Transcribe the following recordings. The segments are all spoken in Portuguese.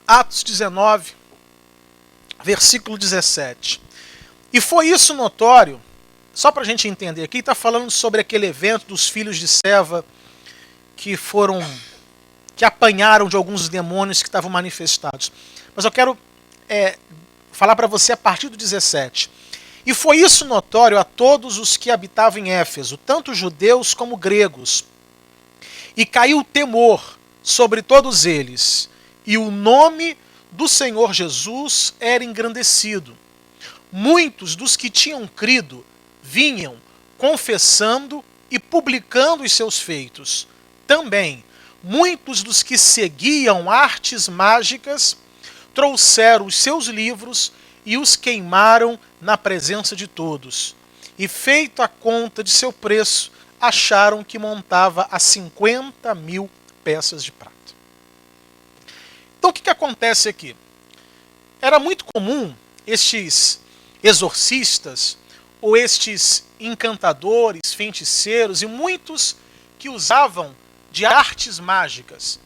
Atos 19, versículo 17. E foi isso notório, só para a gente entender aqui, está falando sobre aquele evento dos filhos de Seva que apanharam de alguns demônios que estavam manifestados. Mas eu quero falar para você a partir do 17. E foi isso notório a todos os que habitavam em Éfeso, tanto judeus como gregos. E caiu temor sobre todos eles, e o nome do Senhor Jesus era engrandecido. Muitos dos que tinham crido vinham confessando e publicando os seus feitos. Também, muitos dos que seguiam artes mágicas trouxeram os seus livros e os queimaram na presença de todos. E, feito a conta de seu preço, acharam que montava a 50.000 peças de prata. Então o que acontece aqui? Era muito comum estes exorcistas ou estes encantadores, feiticeiros e muitos que usavam de artes mágicas.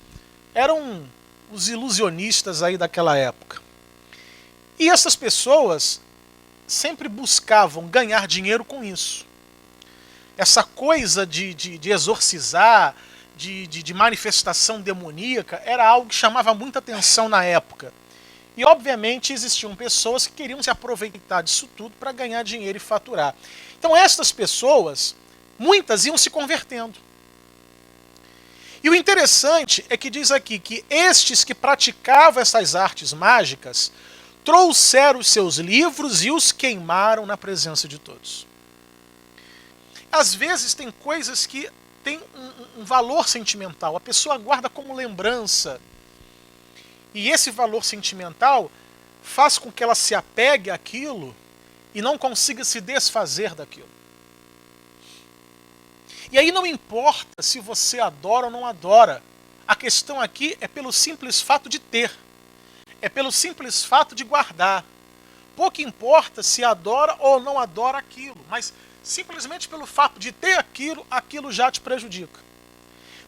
Eram os ilusionistas aí daquela época. E essas pessoas sempre buscavam ganhar dinheiro com isso. Essa coisa de exorcizar, de manifestação demoníaca, era algo que chamava muita atenção na época. E, obviamente, existiam pessoas que queriam se aproveitar disso tudo para ganhar dinheiro e faturar. Então, essas pessoas, muitas iam se convertendo. E o interessante é que diz aqui que estes que praticavam essas artes mágicas trouxeram os seus livros e os queimaram na presença de todos. Às vezes tem coisas que têm um valor sentimental, a pessoa guarda como lembrança. E esse valor sentimental faz com que ela se apegue àquilo e não consiga se desfazer daquilo. E aí não importa se você adora ou não adora. A questão aqui é pelo simples fato de ter. É pelo simples fato de guardar. Pouco importa se adora ou não adora aquilo, mas simplesmente pelo fato de ter aquilo, aquilo já te prejudica.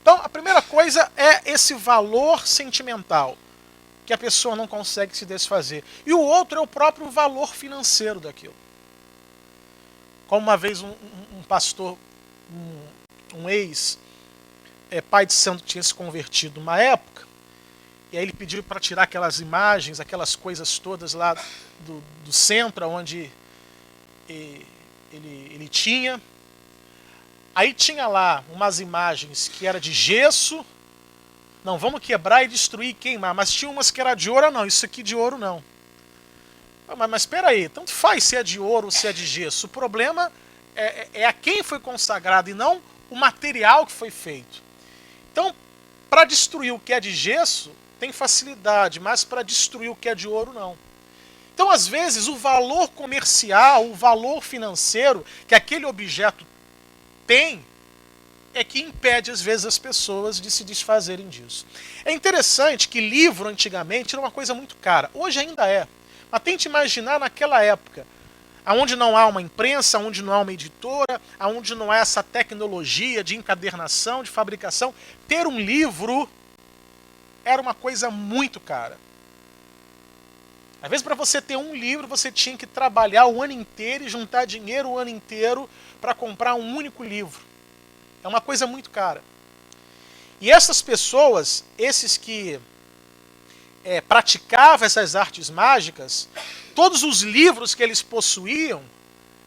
Então, a primeira coisa é esse valor sentimental, que a pessoa não consegue se desfazer. E o outro é o próprio valor financeiro daquilo. Como uma vez um pastor, um ex-pai de santo tinha se convertido numa época, e aí ele pediu para tirar aquelas imagens, aquelas coisas todas lá do centro, onde ele tinha. Aí tinha lá umas imagens que era de gesso. Não, vamos quebrar e destruir e queimar. Mas tinha umas que era de ouro. Não, isso aqui de ouro não. Mas espera aí, tanto faz se é de ouro ou se é de gesso. O problema é a quem foi consagrado e não o material que foi feito. Então, para destruir o que é de gesso, tem facilidade, mas para destruir o que é de ouro, não. Então, às vezes, o valor comercial, o valor financeiro que aquele objeto tem, é que impede, às vezes, as pessoas de se desfazerem disso. É interessante que livro, antigamente, era uma coisa muito cara. Hoje ainda é. Mas tente imaginar naquela época, onde não há uma imprensa, onde não há uma editora, onde não há essa tecnologia de encadernação, de fabricação, ter um livro era uma coisa muito cara. Às vezes, para você ter um livro, você tinha que trabalhar o ano inteiro e juntar dinheiro o ano inteiro para comprar um único livro. É uma coisa muito cara. E essas pessoas, esses que praticavam essas artes mágicas, todos os livros que eles possuíam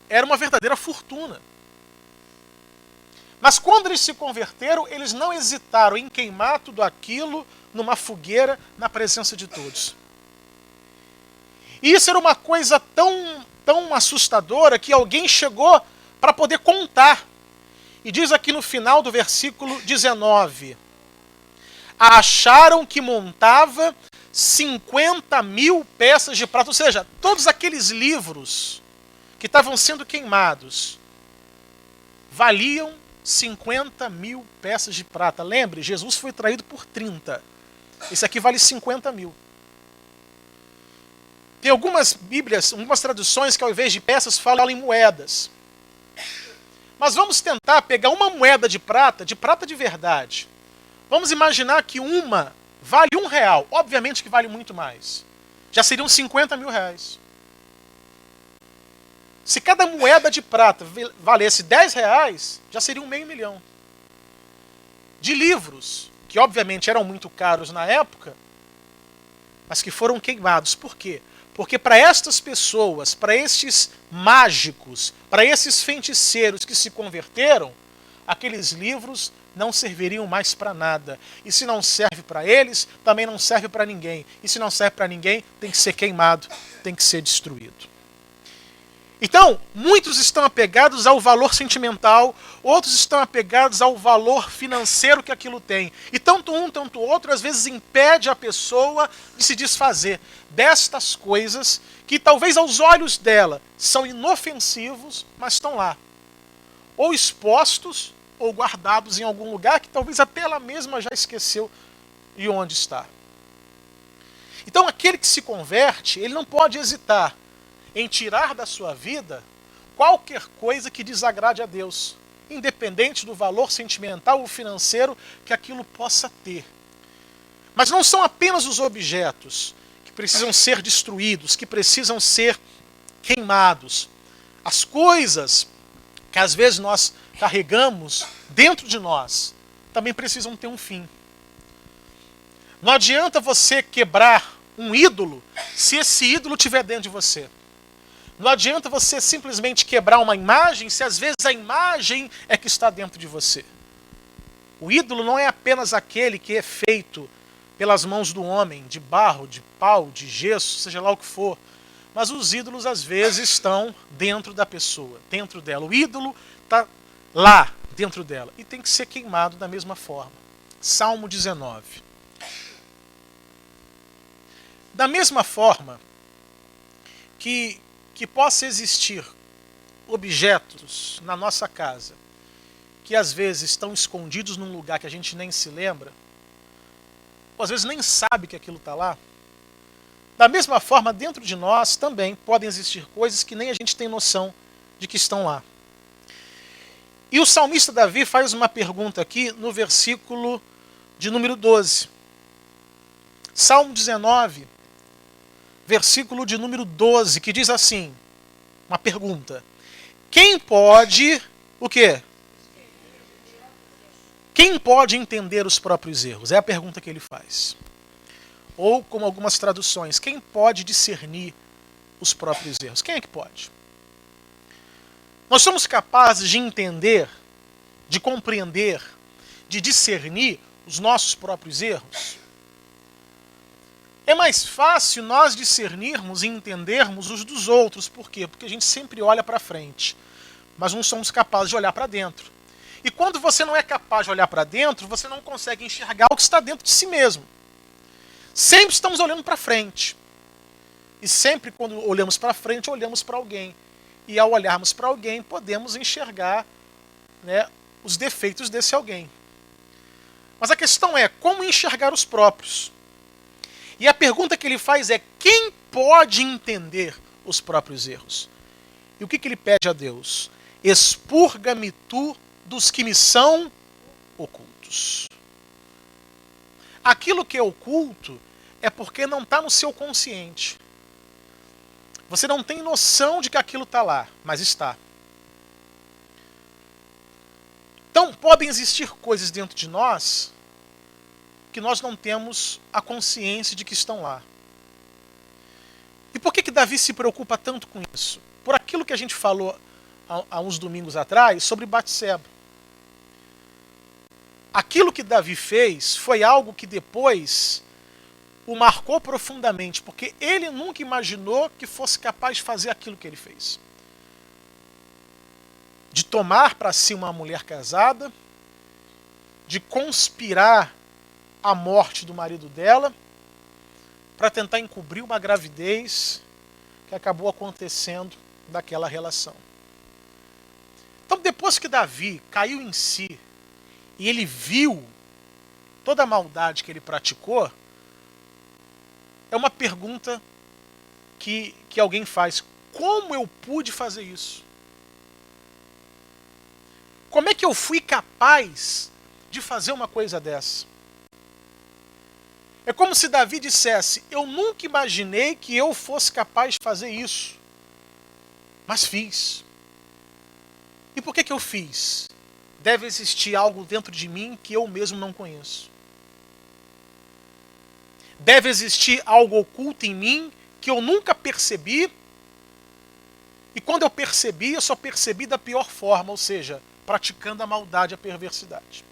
era uma verdadeira fortuna. Mas quando eles se converteram, eles não hesitaram em queimar tudo aquilo numa fogueira na presença de todos. E isso era uma coisa tão assustadora que alguém chegou para poder contar. E diz aqui no final do versículo 19: acharam que montava 50.000 peças de prata. Ou seja, todos aqueles livros que estavam sendo queimados valiam 50.000 peças de prata. Lembre, Jesus foi traído por 30. Esse aqui vale 50.000. Tem algumas bíblias, algumas traduções que ao invés de peças falam em moedas. Mas vamos tentar pegar uma moeda de prata de verdade. Vamos imaginar que uma vale R$1, obviamente que vale muito mais. Já seriam 50 mil reais. Se cada moeda de prata valesse R$10, já seria meio milhão. De livros, que obviamente eram muito caros na época, mas que foram queimados. Por quê? Porque para estas pessoas, para estes mágicos, para esses feiticeiros que se converteram, aqueles livros não serviriam mais para nada. E se não serve para eles, também não serve para ninguém. E se não serve para ninguém, tem que ser queimado, tem que ser destruído. Então, muitos estão apegados ao valor sentimental, outros estão apegados ao valor financeiro que aquilo tem. E tanto um, tanto outro, às vezes impede a pessoa de se desfazer destas coisas que talvez aos olhos dela são inofensivos, mas estão lá. Ou expostos, ou guardados em algum lugar que talvez até ela mesma já esqueceu de onde está. Então, aquele que se converte, ele não pode hesitar em tirar da sua vida qualquer coisa que desagrade a Deus, independente do valor sentimental ou financeiro que aquilo possa ter. Mas não são apenas os objetos que precisam ser destruídos, que precisam ser queimados. As coisas que às vezes nós carregamos dentro de nós também precisam ter um fim. Não adianta você quebrar um ídolo se esse ídolo estiver dentro de você. Não adianta você simplesmente quebrar uma imagem se às vezes a imagem é que está dentro de você. O ídolo não é apenas aquele que é feito pelas mãos do homem, de barro, de pau, de gesso, seja lá o que for. Mas os ídolos às vezes estão dentro da pessoa, dentro dela. O ídolo está lá, dentro dela. E tem que ser queimado da mesma forma. Salmo 19. Da mesma forma que possa existir objetos na nossa casa que às vezes estão escondidos num lugar que a gente nem se lembra, ou às vezes nem sabe que aquilo está lá, da mesma forma, dentro de nós também podem existir coisas que nem a gente tem noção de que estão lá. E o salmista Davi faz uma pergunta aqui no versículo de número 12. Salmo 19, versículo de número 12, que diz assim, uma pergunta. Quem pode, o quê? Quem pode entender os próprios erros? É a pergunta que ele faz. Ou, como algumas traduções, quem pode discernir os próprios erros? Quem é que pode? Nós somos capazes de entender, de compreender, de discernir os nossos próprios erros? É mais fácil nós discernirmos e entendermos os dos outros. Por quê? Porque a gente sempre olha para frente, mas não somos capazes de olhar para dentro. E quando você não é capaz de olhar para dentro, você não consegue enxergar o que está dentro de si mesmo. Sempre estamos olhando para frente. E sempre quando olhamos para frente, olhamos para alguém. E ao olharmos para alguém, podemos enxergar, né, os defeitos desse alguém. Mas a questão é, como enxergar os próprios? E a pergunta que ele faz é, quem pode entender os próprios erros? E o que ele pede a Deus? Expurga-me tu dos que me são ocultos. Aquilo que é oculto é porque não está no seu consciente. Você não tem noção de que aquilo está lá, mas está. Então, podem existir coisas dentro de nós que nós não temos a consciência de que estão lá. E por que Davi se preocupa tanto com isso? Por aquilo que a gente falou há uns domingos atrás sobre Batseba. Aquilo que Davi fez foi algo que depois o marcou profundamente, porque ele nunca imaginou que fosse capaz de fazer aquilo que ele fez. De tomar para si uma mulher casada, de conspirar a morte do marido dela, para tentar encobrir uma gravidez que acabou acontecendo daquela relação. Então, depois que Davi caiu em si, e ele viu toda a maldade que ele praticou, é uma pergunta que alguém faz. Como eu pude fazer isso? Como é que eu fui capaz de fazer uma coisa dessa? É como se Davi dissesse: eu nunca imaginei que eu fosse capaz de fazer isso, mas fiz. E por que eu fiz? Deve existir algo dentro de mim que eu mesmo não conheço. Deve existir algo oculto em mim que eu nunca percebi. E quando eu percebi, eu só percebi da pior forma, ou seja, praticando a maldade, a perversidade.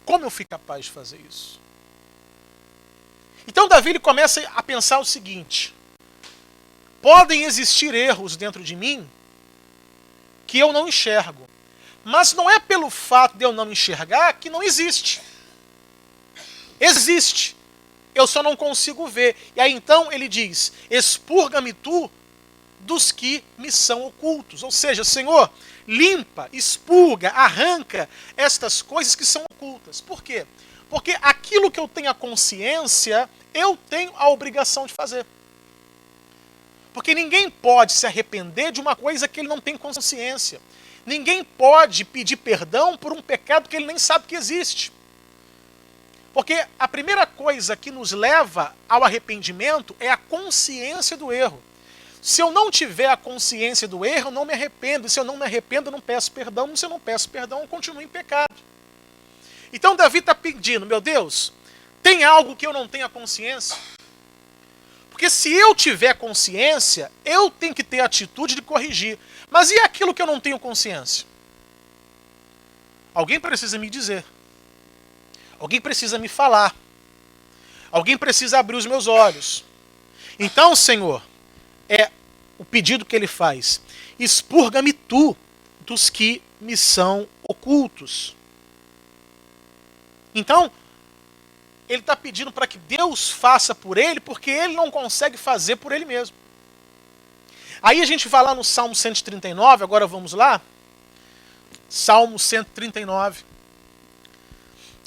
Como eu fui capaz de fazer isso? Então Davi ele começa a pensar o seguinte: podem existir erros dentro de mim que eu não enxergo. Mas não é pelo fato de eu não enxergar que não existe. Existe. Eu só não consigo ver. E aí então ele diz: expurga-me tu dos que me são ocultos. Ou seja, Senhor, limpa, expurga, arranca estas coisas que são ocultas. Por quê? Porque aquilo que eu tenho a consciência, eu tenho a obrigação de fazer. Porque ninguém pode se arrepender de uma coisa que ele não tem consciência. Ninguém pode pedir perdão por um pecado que ele nem sabe que existe. Porque a primeira coisa que nos leva ao arrependimento é a consciência do erro. Se eu não tiver a consciência do erro, eu não me arrependo. E se eu não me arrependo, eu não peço perdão. Se eu não peço perdão, eu continuo em pecado. Então Davi está pedindo: meu Deus, tem algo que eu não tenho a consciência? Porque se eu tiver consciência, eu tenho que ter a atitude de corrigir. Mas e aquilo que eu não tenho consciência? Alguém precisa me dizer. Alguém precisa me falar. Alguém precisa abrir os meus olhos. Então, Senhor, é o pedido que ele faz: expurga-me tu dos que me são ocultos. Então, ele está pedindo para que Deus faça por ele, porque ele não consegue fazer por ele mesmo. Aí a gente vai lá no Salmo 139, agora vamos lá. Salmo 139,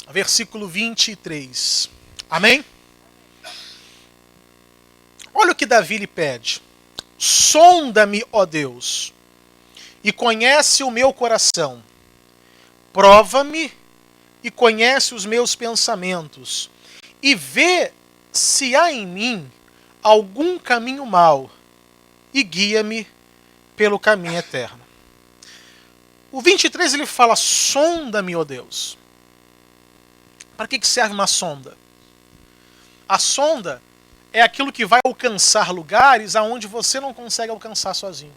versículo 23. Amém? Olha o que Davi lhe pede: sonda-me, ó Deus, e conhece o meu coração. Prova-me e conhece os meus pensamentos, e vê se há em mim algum caminho mau, e guia-me pelo caminho eterno. O 23 ele fala: sonda-me, ó Deus. Para que serve uma sonda? A sonda é aquilo que vai alcançar lugares aonde você não consegue alcançar sozinho.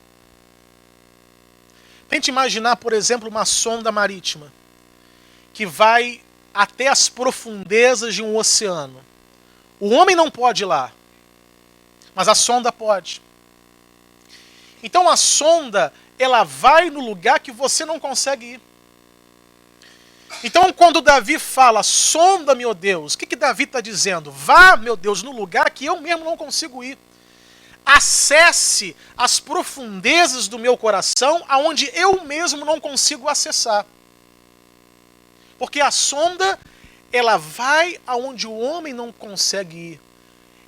Tente imaginar, por exemplo, uma sonda marítima que vai até as profundezas de um oceano. O homem não pode ir lá, mas a sonda pode. Então a sonda, ela vai no lugar que você não consegue ir. Então quando Davi fala: sonda-me, ó Deus, o que Davi está dizendo? Vá, meu Deus, no lugar que eu mesmo não consigo ir. Acesse as profundezas do meu coração, aonde eu mesmo não consigo acessar. Porque a sonda, ela vai aonde o homem não consegue ir.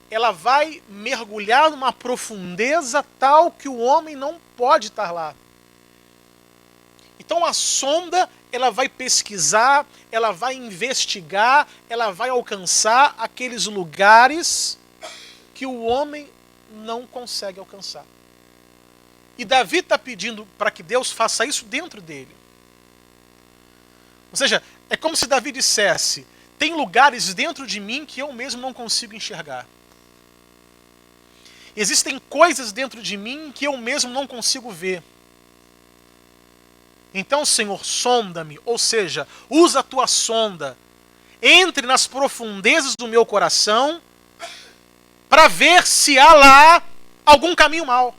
Ela vai mergulhar numa profundeza tal que o homem não pode estar lá. Então a sonda, ela vai pesquisar, ela vai investigar, ela vai alcançar aqueles lugares que o homem não consegue alcançar. E Davi está pedindo para que Deus faça isso dentro dele. Ou seja, é como se Davi dissesse: tem lugares dentro de mim que eu mesmo não consigo enxergar. Existem coisas dentro de mim que eu mesmo não consigo ver. Então, Senhor, sonda-me, ou seja, usa a tua sonda, entre nas profundezas do meu coração, para ver se há lá algum caminho mau.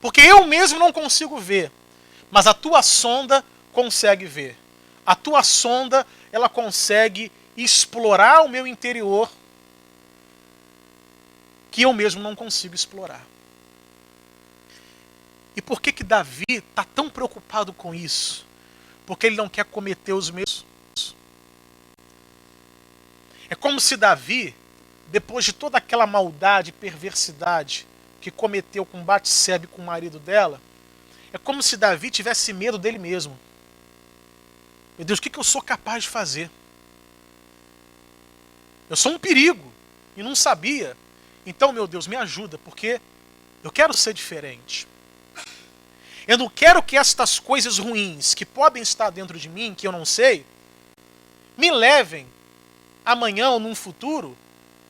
Porque eu mesmo não consigo ver, mas a tua sonda consegue ver. A tua sonda, ela consegue explorar o meu interior, que eu mesmo não consigo explorar. E por que Davi está tão preocupado com isso? Porque ele não quer cometer os mesmos. É como se Davi, depois de toda aquela maldade e perversidade que cometeu com Batsebe, com o marido dela, é como se Davi tivesse medo dele mesmo. Meu Deus, o que eu sou capaz de fazer? Eu sou um perigo e não sabia. Então, meu Deus, me ajuda, porque eu quero ser diferente. Eu não quero que estas coisas ruins que podem estar dentro de mim, que eu não sei, me levem amanhã ou num futuro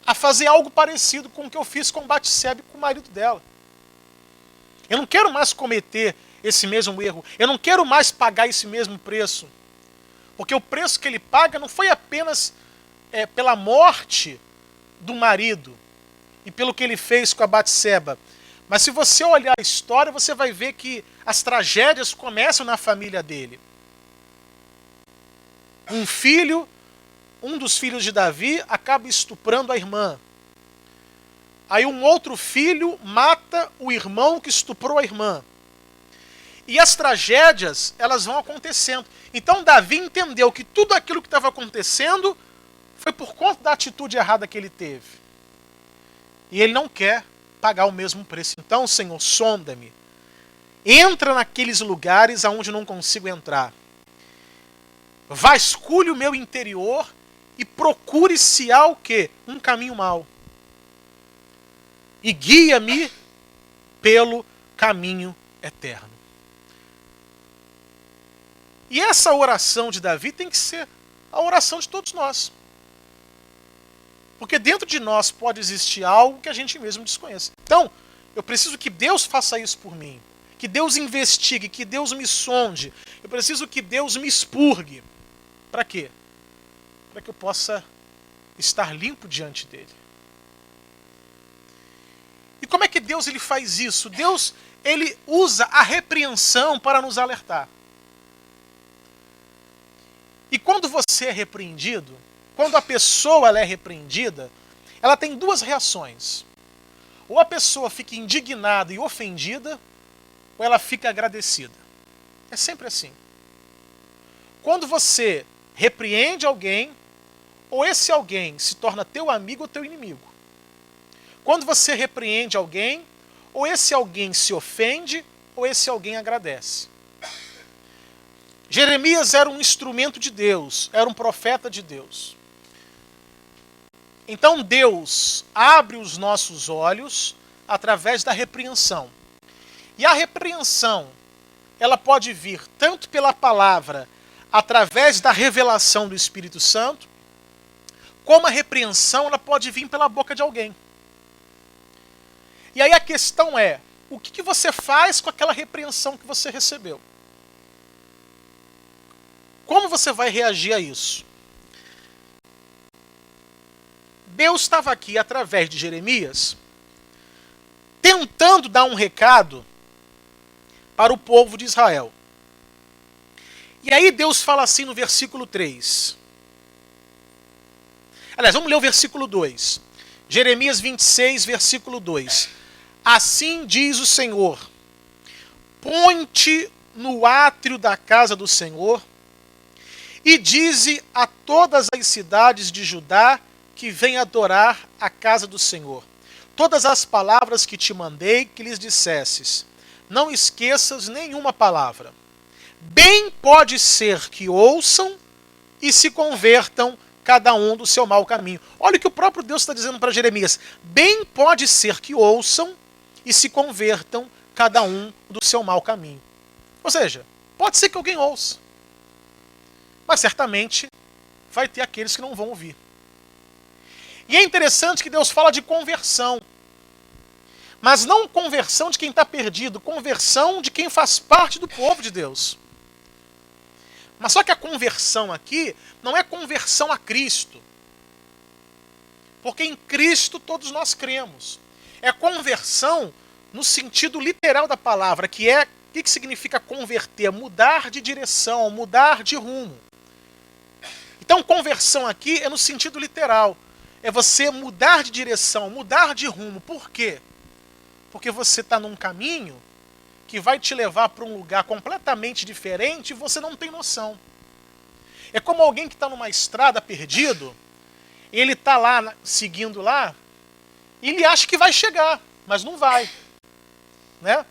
a fazer algo parecido com o que eu fiz com Batseba e com o marido dela. Eu não quero mais cometer esse mesmo erro. Eu não quero mais pagar esse mesmo preço. Porque o preço que ele paga não foi apenas pela morte do marido e pelo que ele fez com a Batseba. Mas se você olhar a história, você vai ver que as tragédias começam na família dele. Um dos filhos de Davi acaba estuprando a irmã. Aí um outro filho mata o irmão que estuprou a irmã. E as tragédias, elas vão acontecendo. Então Davi entendeu que tudo aquilo que estava acontecendo foi por conta da atitude errada que ele teve. E ele não quer pagar o mesmo preço. Então, Senhor, sonda-me. Entra naqueles lugares aonde não consigo entrar. Vasculhe o meu interior e procure se há o quê? Um caminho mau. E guia-me pelo caminho eterno. E essa oração de Davi tem que ser a oração de todos nós. Porque dentro de nós pode existir algo que a gente mesmo desconhece. Então, eu preciso que Deus faça isso por mim. Que Deus investigue, que Deus me sonde. Eu preciso que Deus me expurgue. Para quê? Para que eu possa estar limpo diante dele. E como é que Deus ele faz isso? Deus ele usa a repreensão para nos alertar. E quando você é repreendido, quando a pessoa ela é repreendida, ela tem duas reações. Ou a pessoa fica indignada e ofendida, ou ela fica agradecida. É sempre assim. Quando você repreende alguém, ou esse alguém se torna teu amigo ou teu inimigo. Quando você repreende alguém, ou esse alguém se ofende, ou esse alguém agradece. Jeremias era um instrumento de Deus, era um profeta de Deus. Então Deus abre os nossos olhos através da repreensão. E a repreensão, ela pode vir tanto pela palavra, através da revelação do Espírito Santo, como a repreensão ela pode vir pela boca de alguém. E aí a questão é, o que você faz com aquela repreensão que você recebeu? Como você vai reagir a isso? Deus estava aqui, através de Jeremias, tentando dar um recado para o povo de Israel. E aí Deus fala assim no versículo 3. Aliás, vamos ler o versículo 2. Jeremias 26, versículo 2. Assim diz o Senhor: põe-te no átrio da casa do Senhor e dize a todas as cidades de Judá que vêm adorar a casa do Senhor todas as palavras que te mandei que lhes dissesses. Não esqueças nenhuma palavra. Bem pode ser que ouçam e se convertam cada um do seu mau caminho. Olha o que o próprio Deus está dizendo para Jeremias. Bem pode ser que ouçam e se convertam cada um do seu mau caminho. Ou seja, pode ser que alguém ouça, mas certamente vai ter aqueles que não vão ouvir. E é interessante que Deus fala de conversão. Mas não conversão de quem está perdido, conversão de quem faz parte do povo de Deus. Mas só que a conversão aqui não é conversão a Cristo. Porque em Cristo todos nós cremos. É conversão no sentido literal da palavra, que é, o que significa converter? Mudar de direção, mudar de rumo. Então conversão aqui é no sentido literal. É você mudar de direção, mudar de rumo. Por quê? Porque você está num caminho que vai te levar para um lugar completamente diferente e você não tem noção. É como alguém que está numa estrada perdido, ele está lá, seguindo lá, e ele acha que vai chegar, mas não vai. Né?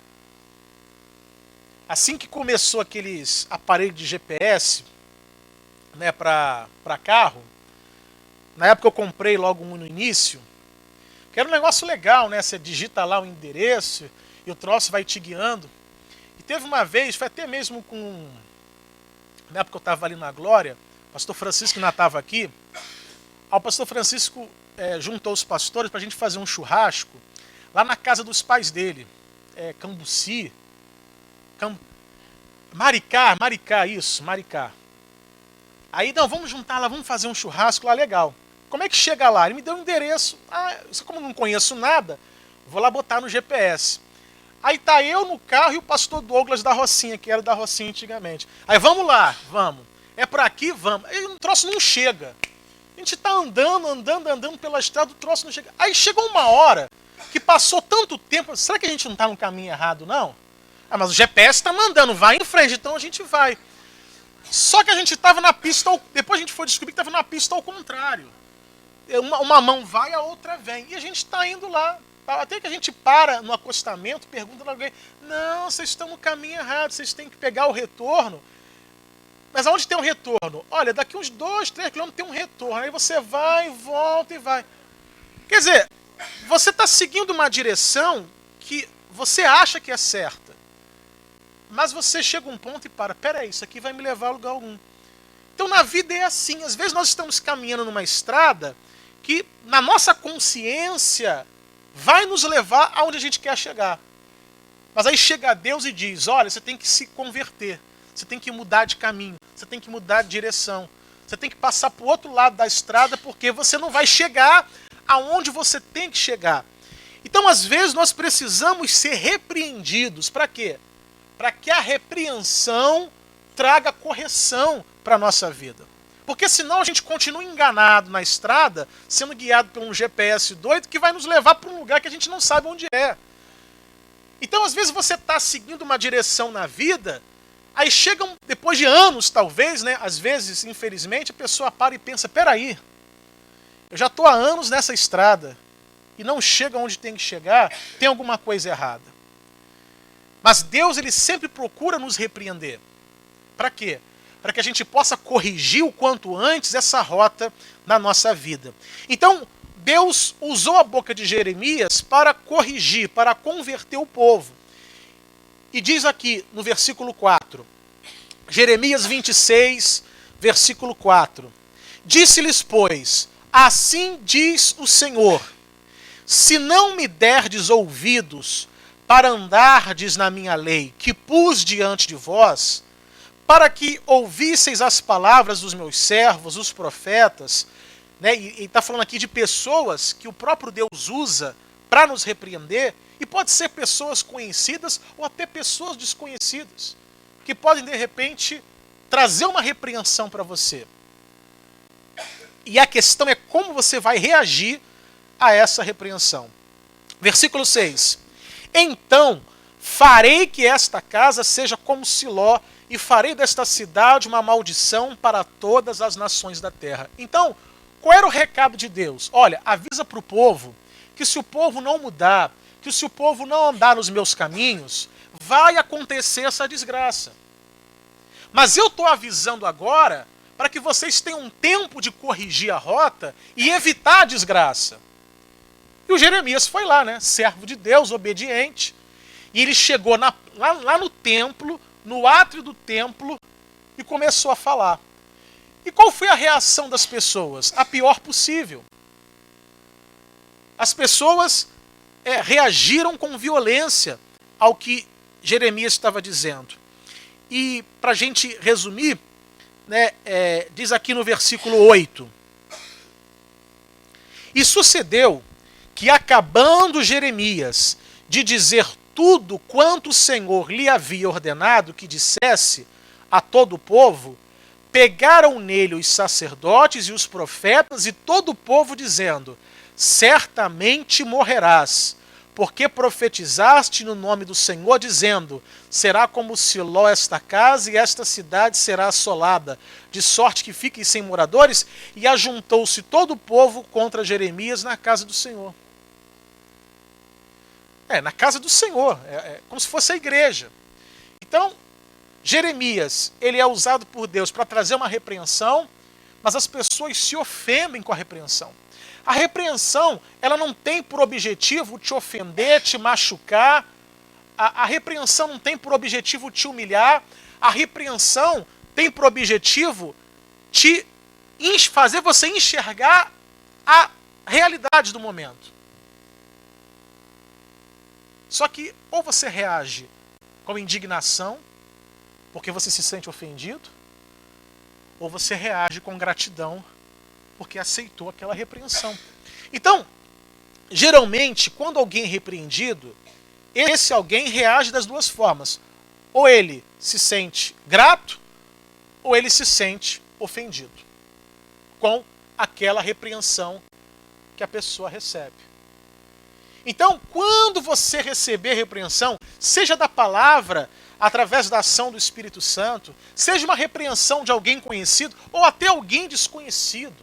Assim que começou aqueles aparelhos de GPS, né, para carro, Na época eu comprei logo um no início, que era um negócio legal, né? Você digita lá o endereço e o troço vai te guiando. E teve uma vez, foi até mesmo com... Na época eu estava ali na Glória, o pastor Francisco ainda estava aqui. O pastor Francisco juntou os pastores para a gente fazer um churrasco lá na casa dos pais dele. Cambuci. Maricá, isso, Maricá. Aí, não, vamos juntar lá, vamos fazer um churrasco lá, legal. Como é que chega lá? Ele me deu um endereço. Como eu não conheço nada, vou lá botar no GPS. Aí tá eu no carro e o pastor Douglas da Rocinha, que era da Rocinha antigamente. Aí, vamos lá, vamos. É por aqui? Vamos. Aí o troço não chega. A gente tá andando pela estrada, o troço não chega. Aí chegou uma hora que passou tanto tempo, será que a gente não tá no caminho errado, não? Mas o GPS tá mandando, vai em frente, então a gente vai. Só que a gente tava na pista, depois a gente foi descobrir que tava na pista ao contrário. Uma mão vai, a outra vem. E a gente tá indo lá. Até que a gente para no acostamento, pergunta pra alguém, não, vocês estão no caminho errado, vocês têm que pegar o retorno. Mas aonde tem um retorno? Olha, daqui uns 2, 3 quilômetros tem um retorno. Aí você vai, volta e vai. Quer dizer, você está seguindo uma direção que você acha que é certa. Mas você chega a um ponto e para. Peraí, isso aqui vai me levar a lugar algum. Então na vida é assim. Às vezes nós estamos caminhando numa estrada que na nossa consciência vai nos levar aonde a gente quer chegar. Mas aí chega Deus e diz, olha, você tem que se converter. Você tem que mudar de caminho, você tem que mudar de direção. Você tem que passar para o outro lado da estrada porque você não vai chegar aonde você tem que chegar. Então, às vezes, nós precisamos ser repreendidos. Para quê? Para que a repreensão traga correção para a nossa vida. Porque senão a gente continua enganado na estrada, sendo guiado por um GPS doido que vai nos levar para um lugar que a gente não sabe onde é. Então, às vezes, você está seguindo uma direção na vida... Aí chegam, depois de anos, talvez, né? Às vezes, infelizmente, a pessoa para e pensa, peraí, eu já estou há anos nessa estrada e não chega onde tem que chegar, tem alguma coisa errada. Mas Deus, ele sempre procura nos repreender. Para quê? Para que a gente possa corrigir o quanto antes essa rota na nossa vida. Então, Deus usou a boca de Jeremias para corrigir, para converter o povo. E diz aqui no versículo 4, Jeremias 26, versículo 4. Disse-lhes, pois, assim diz o Senhor, se não me derdes ouvidos para andardes na minha lei, que pus diante de vós, para que ouvisseis as palavras dos meus servos, os profetas, né? E está falando aqui de pessoas que o próprio Deus usa para nos repreender, e pode ser pessoas conhecidas ou até pessoas desconhecidas, que podem, de repente, trazer uma repreensão para você. E a questão é como você vai reagir a essa repreensão. Versículo 6. Então, farei que esta casa seja como Siló, e farei desta cidade uma maldição para todas as nações da terra. Então, qual era o recado de Deus? Olha, avisa para o povo que se o povo não mudar, que se o povo não andar nos meus caminhos, vai acontecer essa desgraça. Mas eu estou avisando agora para que vocês tenham tempo de corrigir a rota e evitar a desgraça. E o Jeremias foi lá, né? Servo de Deus, obediente. E ele chegou lá no templo, no átrio do templo, e começou a falar. E qual foi a reação das pessoas? A pior possível. As pessoas reagiram com violência ao que Jeremias estava dizendo. E, para a gente resumir, né, diz aqui no versículo 8. E sucedeu que, acabando Jeremias de dizer tudo quanto o Senhor lhe havia ordenado que dissesse a todo o povo, pegaram nele os sacerdotes e os profetas e todo o povo, dizendo, certamente morrerás, porque profetizaste no nome do Senhor, dizendo, será como Siló esta casa e esta cidade será assolada, de sorte que fiquem sem moradores, e ajuntou-se todo o povo contra Jeremias na casa do Senhor. Na casa do Senhor, como se fosse a igreja. Então, Jeremias, ele é usado por Deus para trazer uma repreensão, mas as pessoas se ofendem com a repreensão. A repreensão, ela não tem por objetivo te ofender, te machucar. A repreensão não tem por objetivo te humilhar. A repreensão tem por objetivo te fazer você enxergar a realidade do momento. Só que ou você reage com indignação, porque você se sente ofendido, ou você reage com gratidão, porque aceitou aquela repreensão. Então, geralmente, quando alguém é repreendido, esse alguém reage das duas formas. Ou ele se sente grato, ou ele se sente ofendido com aquela repreensão que a pessoa recebe. Então, quando você receber repreensão, seja da palavra, através da ação do Espírito Santo, seja uma repreensão de alguém conhecido ou até alguém desconhecido,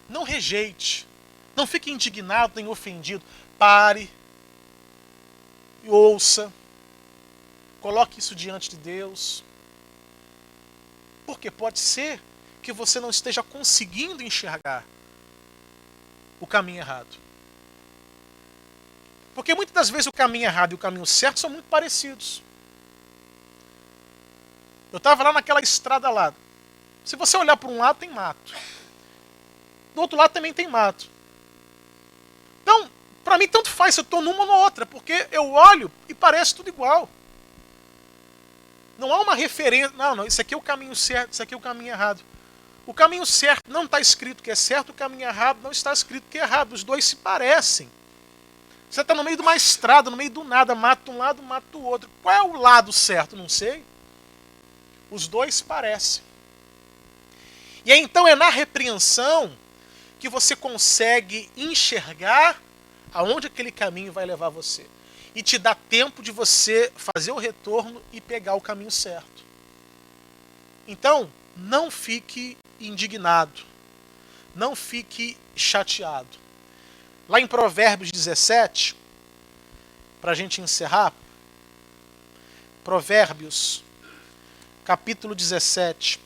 não rejeite, não fique indignado nem ofendido. Pare e ouça, coloque isso diante de Deus, porque pode ser que você não esteja conseguindo enxergar o caminho errado. Porque muitas das vezes o caminho errado e o caminho certo são muito parecidos. Eu estava lá naquela estrada lá. Se você olhar para um lado, tem mato. Do outro lado também tem mato. Então, para mim, tanto faz se eu estou numa ou na outra, porque eu olho e parece tudo igual. Não há uma referência. Não, isso aqui é o caminho certo, isso aqui é o caminho errado. O caminho certo não está escrito que é certo, o caminho errado não está escrito que é errado. Os dois se parecem. Você está no meio de uma estrada, no meio do nada, mata de um lado, mata do outro. Qual é o lado certo? Não sei. Os dois se parecem. E aí, então, é na repreensão que você consegue enxergar aonde aquele caminho vai levar você. E te dá tempo de você fazer o retorno e pegar o caminho certo. Então, não fique indignado. Não fique chateado. Lá em Provérbios 17, para a gente encerrar, Provérbios, capítulo 17.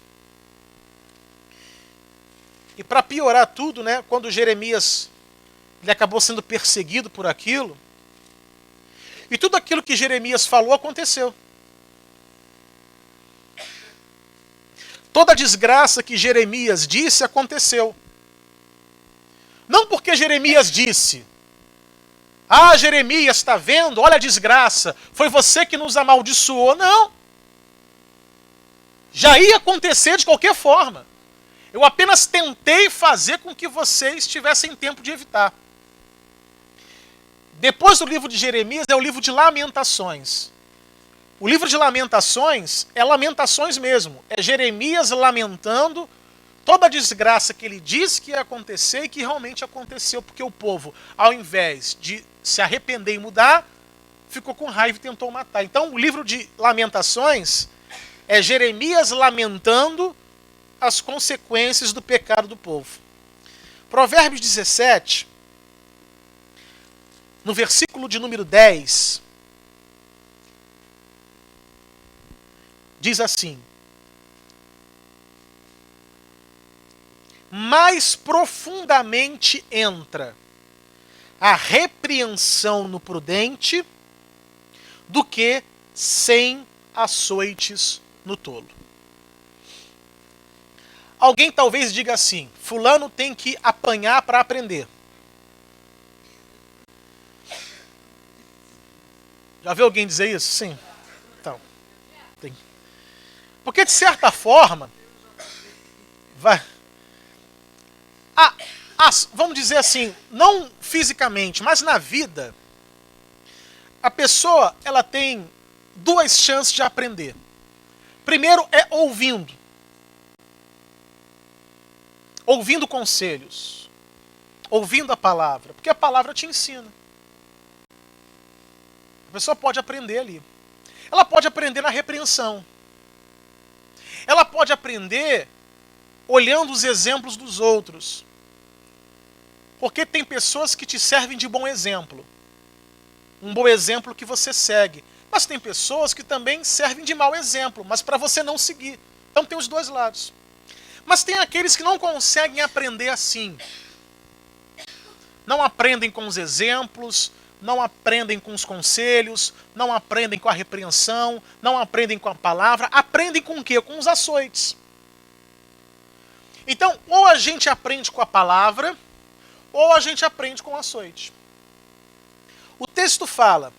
E para piorar tudo, né, quando Jeremias ele acabou sendo perseguido por aquilo, e tudo aquilo que Jeremias falou aconteceu. Toda a desgraça que Jeremias disse aconteceu. Não porque Jeremias disse: ah, Jeremias, está vendo? Olha a desgraça. Foi você que nos amaldiçoou. Não. Já ia acontecer de qualquer forma. Eu apenas tentei fazer com que vocês tivessem tempo de evitar. Depois do livro de Jeremias é o livro de Lamentações. O livro de Lamentações é lamentações mesmo. É Jeremias lamentando toda a desgraça que ele disse que ia acontecer e que realmente aconteceu, porque o povo, ao invés de se arrepender e mudar, ficou com raiva e tentou matar. Então o livro de Lamentações é Jeremias lamentando as consequências do pecado do povo. Provérbios 17, no versículo de número 10, diz assim: mais profundamente entra a repreensão no prudente do que 100 açoites no tolo. Alguém talvez diga assim: fulano tem que apanhar para aprender. Já viu alguém dizer isso? Sim. Então, tem. Porque de certa forma, vamos dizer assim, não fisicamente, mas na vida, a pessoa ela tem duas chances de aprender. Primeiro é ouvindo. Ouvindo conselhos, ouvindo a palavra, porque a palavra te ensina. A pessoa pode aprender ali. Ela pode aprender na repreensão. Ela pode aprender olhando os exemplos dos outros. Porque tem pessoas que te servem de bom exemplo. Um bom exemplo que você segue. Mas tem pessoas que também servem de mau exemplo, mas para você não seguir. Então tem os dois lados. Mas tem aqueles que não conseguem aprender assim. Não aprendem com os exemplos, não aprendem com os conselhos, não aprendem com a repreensão, não aprendem com a palavra. Aprendem com o quê? Com os açoites. Então, ou a gente aprende com a palavra, ou a gente aprende com o açoite. O texto fala: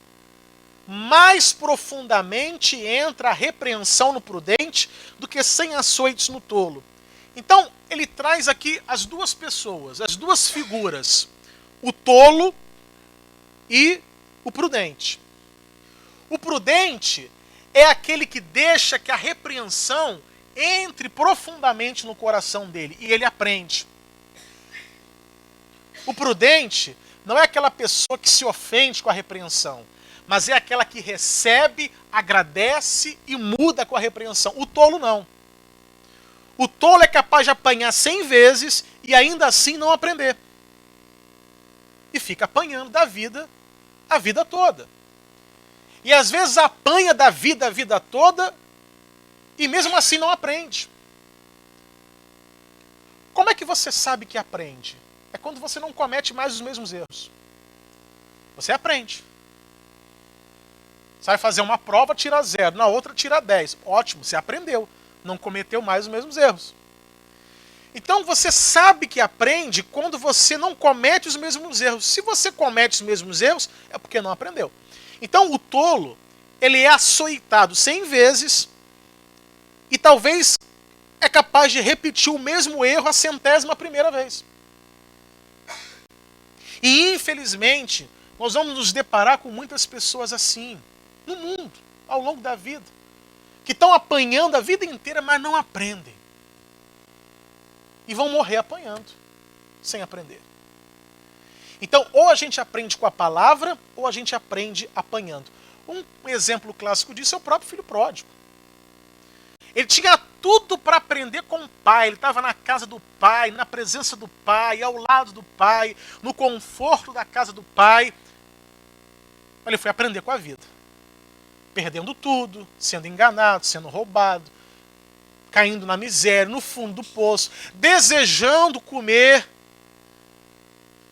mais profundamente entra a repreensão no prudente do que 100 açoites no tolo. Então, ele traz aqui as duas pessoas, as duas figuras, o tolo e o prudente. O prudente é aquele que deixa que a repreensão entre profundamente no coração dele e ele aprende. O prudente não é aquela pessoa que se ofende com a repreensão, mas é aquela que recebe, agradece e muda com a repreensão. O tolo não. O tolo é capaz de apanhar 100 vezes e ainda assim não aprender. E fica apanhando da vida a vida toda. E às vezes apanha da vida a vida toda e mesmo assim não aprende. Como é que você sabe que aprende? É quando você não comete mais os mesmos erros. Você aprende. Você vai fazer uma prova, tira 0. Na outra, tira 10. Ótimo, você aprendeu. Não cometeu mais os mesmos erros. Então você sabe que aprende quando você não comete os mesmos erros. Se você comete os mesmos erros, é porque não aprendeu. Então o tolo, ele é açoitado 100 vezes e talvez é capaz de repetir o mesmo erro a 100ª vez. E infelizmente, nós vamos nos deparar com muitas pessoas assim, no mundo, ao longo da vida, que estão apanhando a vida inteira, mas não aprendem. E vão morrer apanhando, sem aprender. Então, ou a gente aprende com a palavra, ou a gente aprende apanhando. Um exemplo clássico disso é o próprio filho pródigo. Ele tinha tudo para aprender com o pai, ele estava na casa do pai, na presença do pai, ao lado do pai, no conforto da casa do pai. Mas ele foi aprender com a vida. Perdendo tudo, sendo enganado, sendo roubado, caindo na miséria, no fundo do poço, desejando comer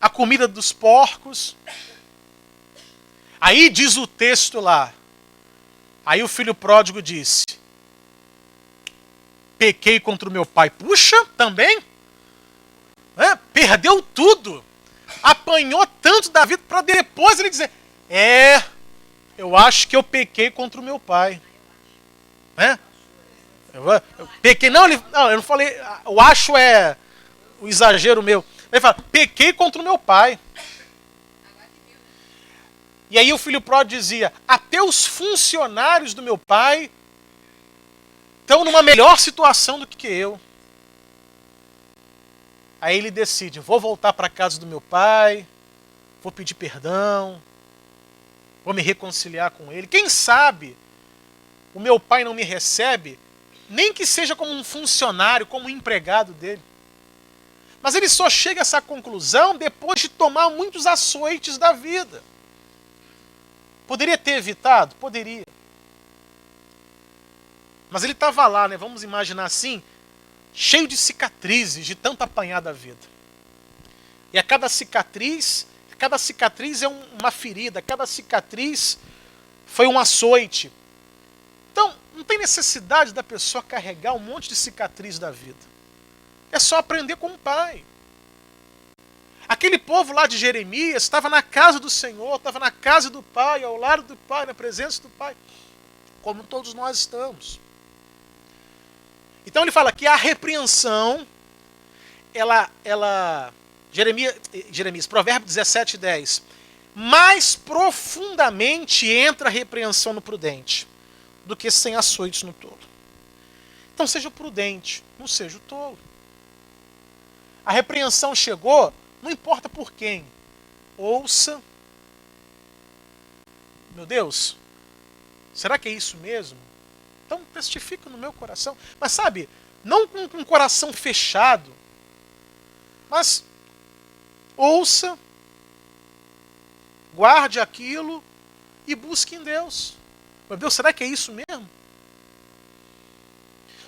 a comida dos porcos. Aí diz o texto lá, aí o filho pródigo disse: pequei contra o meu pai. Puxa, também? Perdeu tudo. Apanhou tanto da vida para depois ele dizer: eu acho que eu pequei contra o meu pai. Eu pequei, não, eu não falei, eu acho é o exagero meu. Ele fala: pequei contra o meu pai. E aí o filho pródigo dizia: até os funcionários do meu pai estão numa melhor situação do que eu. Aí ele decide: vou voltar para a casa do meu pai, vou pedir perdão, vou me reconciliar com ele. Quem sabe o meu pai não me recebe, nem que seja como um funcionário, como um empregado dele. Mas ele só chega a essa conclusão depois de tomar muitos açoites da vida. Poderia ter evitado? Poderia. Mas ele estava lá, né? Vamos imaginar assim, cheio de cicatrizes, de tanto apanhar da vida. E a cada cicatriz é uma ferida, cada cicatriz foi um açoite. Então, não tem necessidade da pessoa carregar um monte de cicatriz da vida. É só aprender com o pai. Aquele povo lá de Jeremias estava na casa do Senhor, estava na casa do pai, ao lado do pai, na presença do pai, como todos nós estamos. Então ele fala que a repreensão, Jeremias, Provérbios 17:10, mais profundamente entra a repreensão no prudente do que 100 açoites no tolo. Então seja prudente, não seja o tolo. A repreensão chegou, não importa por quem. Ouça. Meu Deus, será que é isso mesmo? Então testifica no meu coração. Mas sabe, não com um coração fechado, mas ouça, guarde aquilo e busque em Deus. Meu Deus, será que é isso mesmo?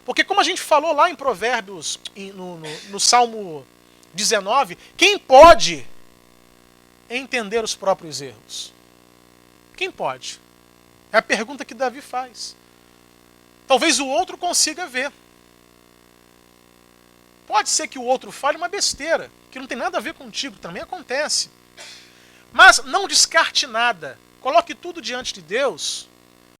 Porque como a gente falou lá em Provérbios, no Salmo 19, quem pode entender os próprios erros? Quem pode? É a pergunta que Davi faz. Talvez o outro consiga ver. Pode ser que o outro fale uma besteira, que não tem nada a ver contigo, também acontece. Mas não descarte nada. Coloque tudo diante de Deus,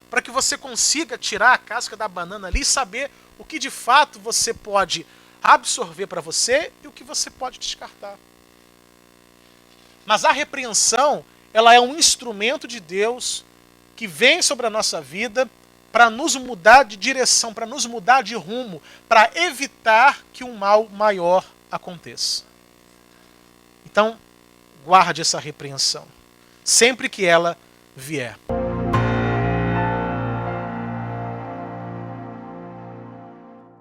para que você consiga tirar a casca da banana ali e saber o que de fato você pode absorver para você e o que você pode descartar. Mas a repreensão, ela é um instrumento de Deus que vem sobre a nossa vida para nos mudar de direção, para nos mudar de rumo, para evitar que um mal maior aconteça. Então, guarde essa repreensão, sempre que ela vier.